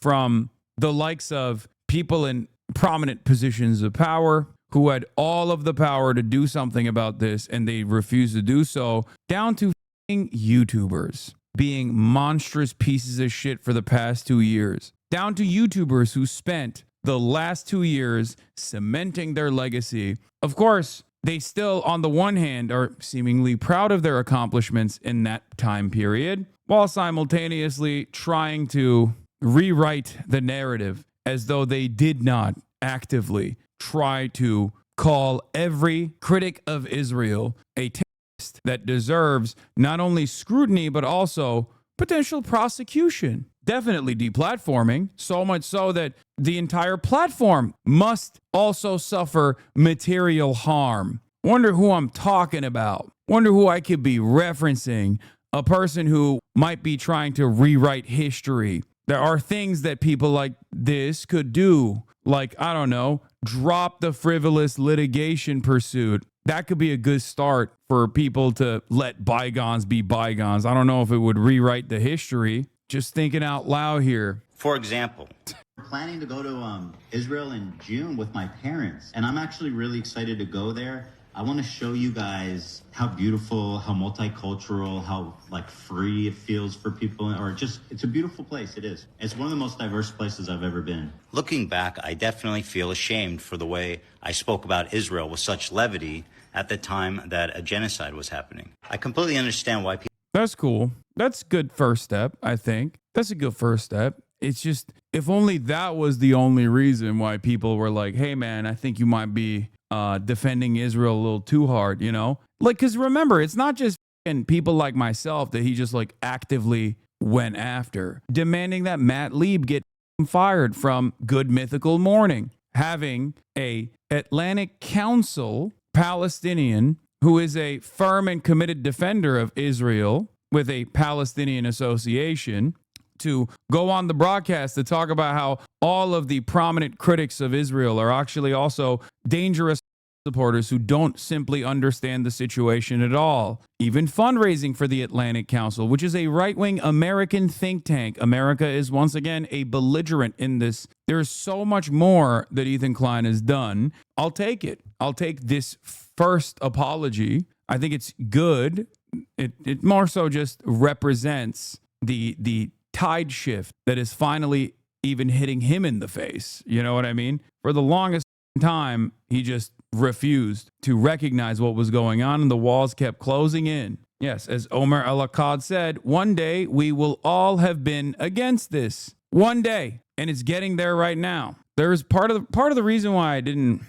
from the likes of people in prominent positions of power who had all of the power to do something about this and they refused to do so, down to YouTubers being monstrous pieces of shit for the past 2 years, down to YouTubers who spent the last 2 years cementing their legacy. Of course, they still, on the one hand, are seemingly proud of their accomplishments in that time period, while simultaneously trying to rewrite the narrative as though they did not actively try to call every critic of Israel a terrorist that deserves not only scrutiny, but also potential prosecution. Definitely deplatforming, so much so that the entire platform must also suffer material harm. Wonder who I'm talking about. Wonder who I could be referencing. A person who might be trying to rewrite history. There are things that people like this could do, like, I don't know, drop the frivolous litigation pursuit. That could be a good start for people to let bygones be bygones. I don't know if it would rewrite the history. Just thinking out loud here. For example, we're planning to go to Israel in June with my parents, and I'm actually really excited to go there. I want to show you guys how beautiful, how multicultural, how like free it feels for people, or just, it's a beautiful place. It is. It's one of the most diverse places I've ever been. Looking back, I definitely feel ashamed for the way I spoke about Israel with such levity at the time that a genocide was happening. I completely understand why people... That's cool. That's a good first step, I think. That's a good first step. It's just, if only that was the only reason why people were like, hey man, I think you might be defending Israel a little too hard, you know? Like, because remember, it's not just people like myself that he just like actively went after, demanding that Matt Lieb get fired from Good Mythical Morning, having a Atlantic Council Palestinian who is a firm and committed defender of Israel with a Palestinian association to go on the broadcast to talk about how all of the prominent critics of Israel are actually also dangerous supporters who don't simply understand the situation at all. Even fundraising for the Atlantic Council, which is a right-wing American think tank. America is once again a belligerent in this. There's so much more that Ethan Klein has done. I'll take it. I'll take this first apology. I think it's good. It more so just represents the tide shift that is finally even hitting him in the face. You know what I mean? For the longest time, he just refused to recognize what was going on, and the walls kept closing in. Yes, as Omer El-Akkad said, one day we will all have been against this. One day. And it's getting there right now. There's part of the reason why I didn't,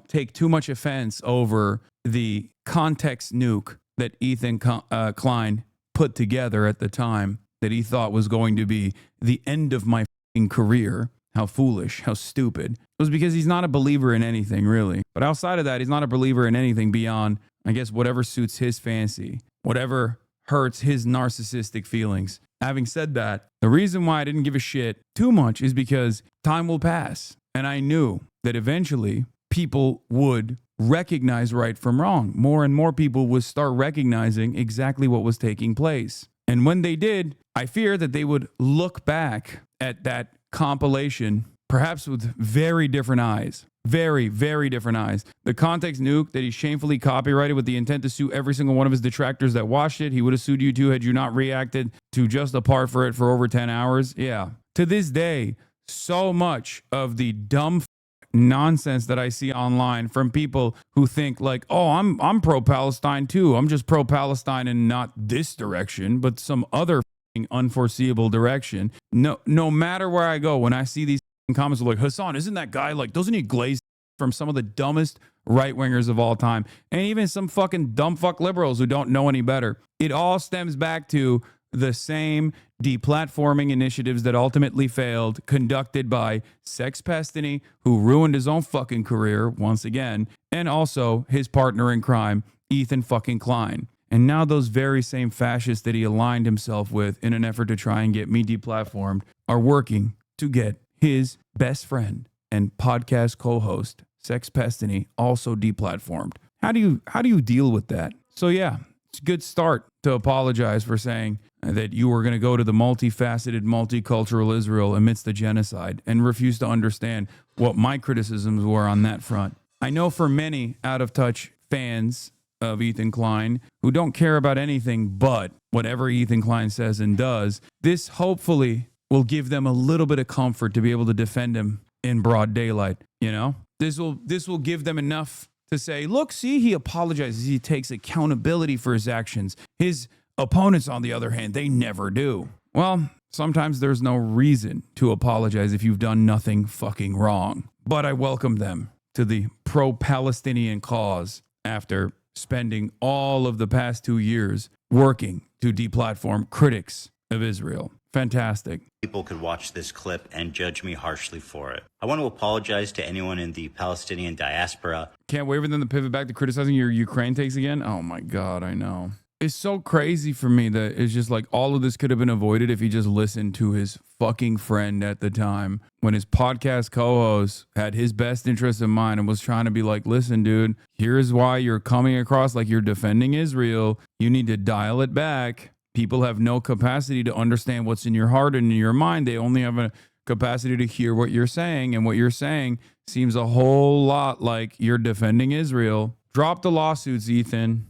take too much offense over the context nuke that Ethan Klein put together at the time that he thought was going to be the end of my career. How foolish, how stupid. It was because he's not a believer in anything, really. But outside of that, he's not a believer in anything beyond, I guess, whatever suits his fancy, whatever hurts his narcissistic feelings. Having said that, the reason why I didn't give a shit too much is because time will pass. And I knew that eventually people would recognize right from wrong. More and more people would start recognizing exactly what was taking place. And when they did, I fear that they would look back at that compilation, perhaps with very different eyes. Very, very different eyes. The context nuke that he shamefully copyrighted with the intent to sue every single one of his detractors that watched it. He would have sued you too had you not reacted to just a part for it for over 10 hours. Yeah. To this day, so much of the dumb nonsense that I see online from people who think like, oh, I'm pro-Palestine too. I'm just pro-Palestine in not this direction, but some other unforeseeable direction. No matter where I go, when I see these comments like, Hassan, isn't that guy like, doesn't he glaze from some of the dumbest right-wingers of all time? And even some fucking dumb fuck liberals who don't know any better. It all stems back to the same deplatforming initiatives that ultimately failed, conducted by Sex Pestany, who ruined his own fucking career once again, and also his partner in crime, Ethan fucking Klein. And now those very same fascists that he aligned himself with in an effort to try and get me deplatformed are working to get his best friend and podcast co-host, Sex Pestany, also deplatformed. How do you deal with that? So yeah, it's a good start to apologize for saying that you were going to go to the multifaceted, multicultural Israel amidst the genocide and refuse to understand what my criticisms were on that front. I know for many out of touch fans of Ethan Klein who don't care about anything but whatever Ethan Klein says and does, this hopefully will give them a little bit of comfort to be able to defend him in broad daylight. You know, this will give them enough to say, look, see, he apologizes. He takes accountability for his actions. His opponents, on the other hand, they never do. Well, sometimes there's no reason to apologize if you've done nothing fucking wrong. But I welcome them to the pro-Palestinian cause after spending all of the past 2 years working to deplatform critics of Israel. Fantastic. People could watch this clip and judge me harshly for it. I want to apologize to anyone in the Palestinian diaspora. Can't wait for them to pivot back to criticizing your Ukraine takes again. Oh my God, I know. It's so crazy for me that it's just like all of this could have been avoided if he just listened to his fucking friend at the time when his podcast co-host had his best interest in mind and was trying to be like, listen, dude, here's why you're coming across like you're defending Israel. You need to dial it back. People have no capacity to understand what's in your heart and in your mind. They only have a capacity to hear what you're saying. And what you're saying seems a whole lot like you're defending Israel. Drop the lawsuits, Ethan.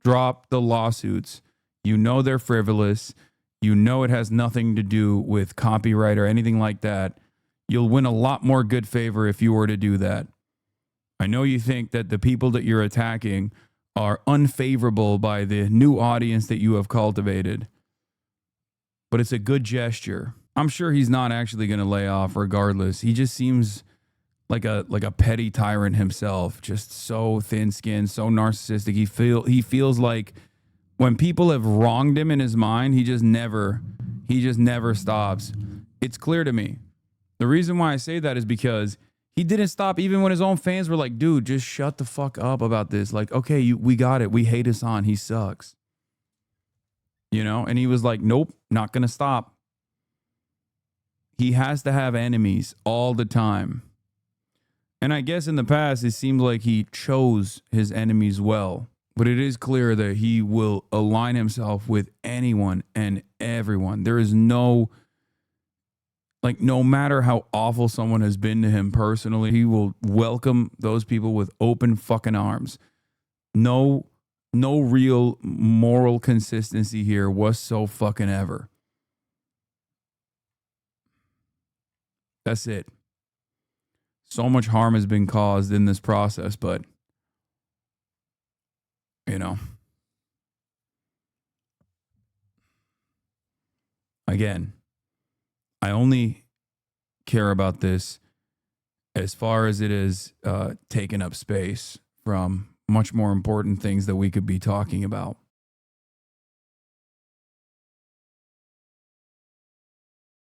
Drop the lawsuits. You know they're frivolous. You know it has nothing to do with copyright or anything like that. You'll win a lot more good favor if you were to do that. I know you think that the people that you're attacking are unfavorable by the new audience that you have cultivated, but it's a good gesture. I'm sure he's not actually going to lay off regardless. He just seems like a petty tyrant himself, just so thin-skinned, so narcissistic. He feels like when people have wronged him in his mind, he just never stops. It's clear to me. The reason why I say that is because he didn't stop even when his own fans were like, dude, just shut the fuck up about this. Like, okay, we got it. We hate Hassan. He sucks. You know? And he was like, nope, not going to stop. He has to have enemies all the time. And I guess in the past, it seemed like he chose his enemies well. But it is clear that he will align himself with anyone and everyone. There is no matter how awful someone has been to him personally, he will welcome those people with open fucking arms. No real moral consistency here whatsoever. That's it. So much harm has been caused in this process, but, you know, again, I only care about this as far as it is taking up space from much more important things that we could be talking about.